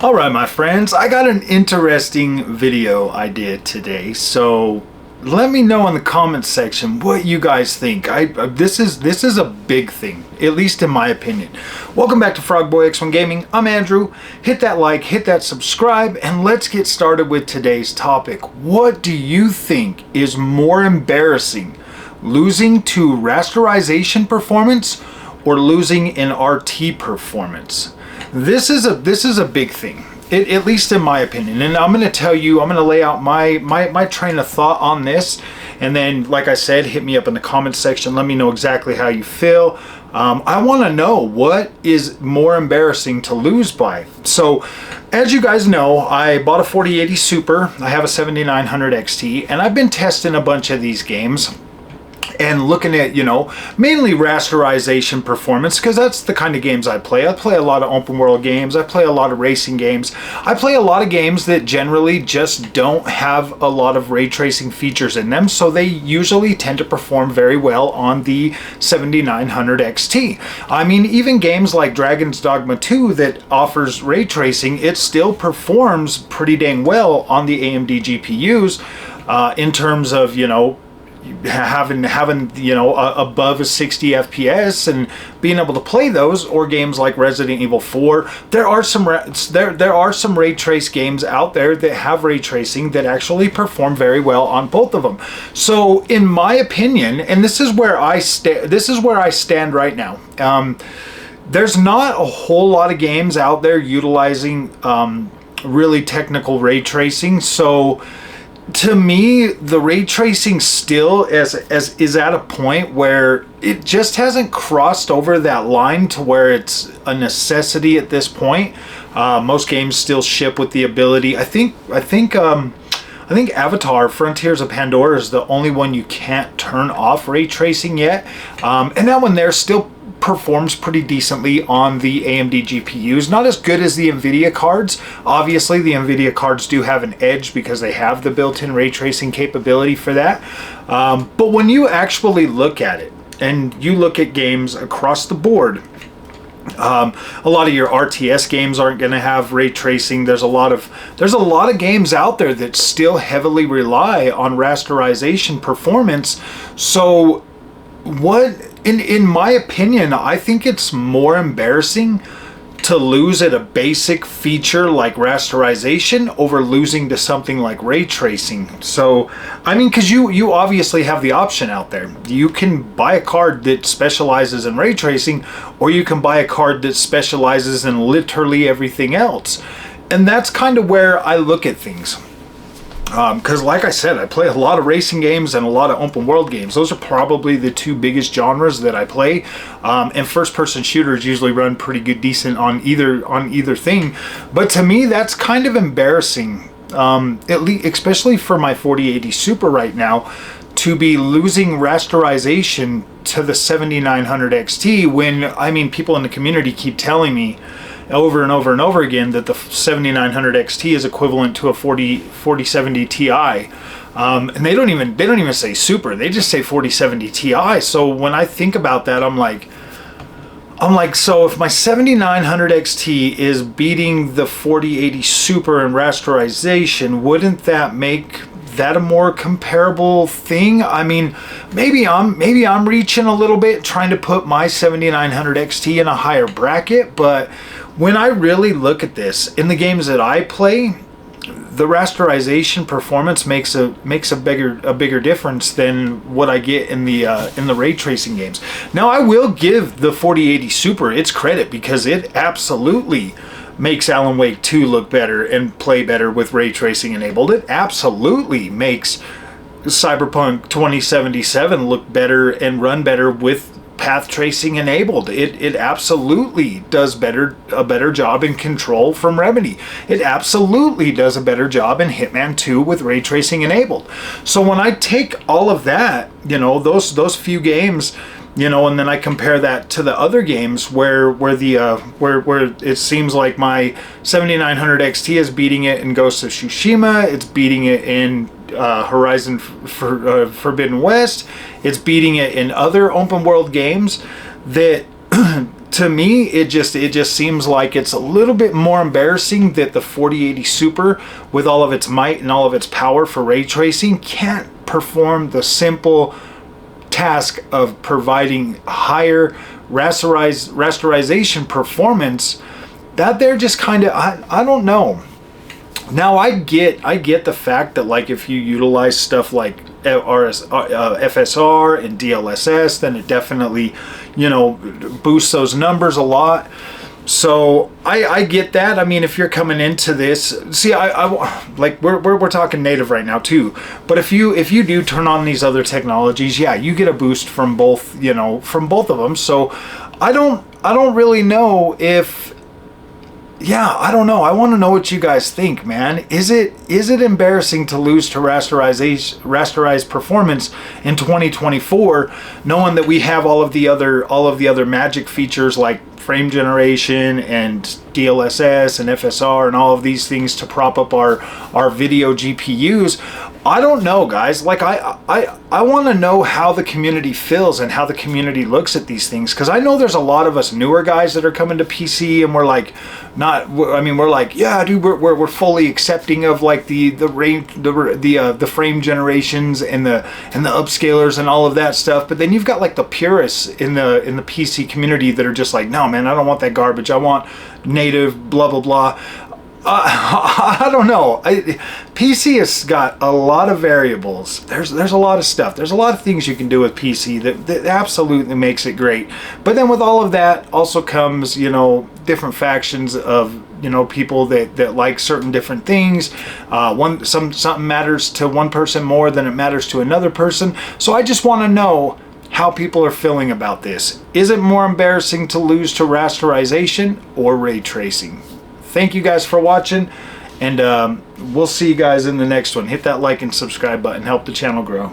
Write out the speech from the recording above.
Alright my friends, I got an interesting video idea today, so let me know in the comments section what you guys think. This is a big thing, at least in my opinion. Welcome back to Frogboy X1 Gaming. I'm Andrew. Hit that like, hit that subscribe, and let's get started with today's topic. What do you think is more embarrassing? Losing to rasterization performance or losing in RT performance? This is a big thing, at least in my opinion, and I'm going to tell you, I'm going to lay out my train of thought on this, and then, like I said, hit me up in the comments section. Let me know exactly how you feel. I want to know what is more embarrassing to lose by. So, as you guys know, I bought a 4080 Super. I have a 7900 XT, and I've been testing a bunch of these games and looking at, you know, mainly rasterization performance, because that's the kind of games I play. I play a lot of open world games. I play a lot of racing games. I play a lot of games that generally just don't have a lot of ray tracing features in them, so they usually tend to perform very well on the 7900 XT. I mean, even games like Dragon's Dogma 2 that offers ray tracing, it still performs pretty dang well on the AMD GPUs in terms of, you know, having you know, above a 60 FPS and being able to play those, or games like Resident Evil 4. There are some ray trace games out there that have ray tracing that actually perform very well on both of them. So in my opinion, and this is where I stand right now, there's not a whole lot of games out there utilizing really technical ray tracing. So to me, the ray tracing still is at a point where it just hasn't crossed over that line to where it's a necessity at this point. Most games still ship with the ability. I think Avatar: Frontiers of Pandora is the only one you can't turn off ray tracing yet, and that one there still performs pretty decently on the AMD GPUs. Not as good as the NVIDIA cards. Obviously, the NVIDIA cards do have an edge because they have the built-in ray tracing capability for that. But when you actually look at it, and you look at games across the board, a lot of your RTS games aren't going to have ray tracing. There's a lot of games out there that still heavily rely on rasterization performance. So what, in my opinion, I think it's more embarrassing to lose at a basic feature like rasterization over losing to something like ray tracing. So, I mean, because you obviously have the option out there. You can buy a card that specializes in ray tracing, or you can buy a card that specializes in literally everything else. And that's kind of where I look at things. Because like I said, I play a lot of racing games and a lot of open world games. Those are probably the two biggest genres that I play. And first person shooters usually run pretty good, decent on either thing. But to me, that's kind of embarrassing, at least, especially for my 4080 Super right now, to be losing rasterization to the 7900 XT when, I mean, people in the community keep telling me over and over and over again that the 7900 XT is equivalent to a 4070 Ti, and they don't even say Super, they just say 4070 Ti. So when I think about that, I'm like, so if my 7900 XT is beating the 4080 Super in rasterization, wouldn't that make that a more comparable thing? I mean, maybe I'm reaching a little bit trying to put my 7900 XT in a higher bracket, but when I really look at this, in the games that I play, the rasterization performance makes a bigger difference than what I get in the ray tracing games. Now, I will give the 4080 Super its credit because it absolutely makes Alan Wake 2 look better and play better with ray tracing enabled. It absolutely makes Cyberpunk 2077 look better and run better with path tracing enabled. It absolutely does a better job in Control from Remedy. It absolutely does a better job in Hitman 2 with ray tracing enabled. So when I take all of that, you know, those few games, you know, and then I compare that to the other games where it seems like my 7900 XT is beating it in Ghost of Tsushima, it's beating it in Horizon Forbidden West, it's beating it in other open world games, that to me, it just seems like it's a little bit more embarrassing that the 4080 Super, with all of its might and all of its power for ray tracing, can't perform the simple task of providing higher rasterization performance. That they're just kind of, I don't know. Now I get the fact that, like, if you utilize stuff like FSR and DLSS, then it definitely, you know, boosts those numbers a lot. So I get that. I mean, if you're coming into this, see, like we're talking native right now too. But if you do turn on these other technologies, yeah, you get a boost from both, you know, from both of them. So I don't really know if. Yeah, I don't know. I want to know what you guys think, man. Is it embarrassing to lose to rasterized performance in 2024, knowing that we have all of the other magic features like frame generation and DLSS and FSR and all of these things to prop up our video GPUs? I don't know, guys. Like, I want to know how the community feels and how the community looks at these things, because I know there's a lot of us newer guys that are coming to PC and we're like, we're like, yeah, dude, we're fully accepting of like the frame generations and the upscalers and all of that stuff. But then you've got like the purists in the PC community that are just like, no, man, I don't want that garbage. I want native, blah blah blah. I don't know. PC has got a lot of variables. There's a lot of stuff. There's a lot of things you can do with PC that absolutely makes it great. But then with all of that also comes, you know, different factions of, you know, people that like certain different things. Something matters to one person more than it matters to another person. So I just want to know how people are feeling about this. Is it more embarrassing to lose to rasterization or ray tracing? Thank you guys for watching, and we'll see you guys in the next one. Hit that like and subscribe button. Help the channel grow.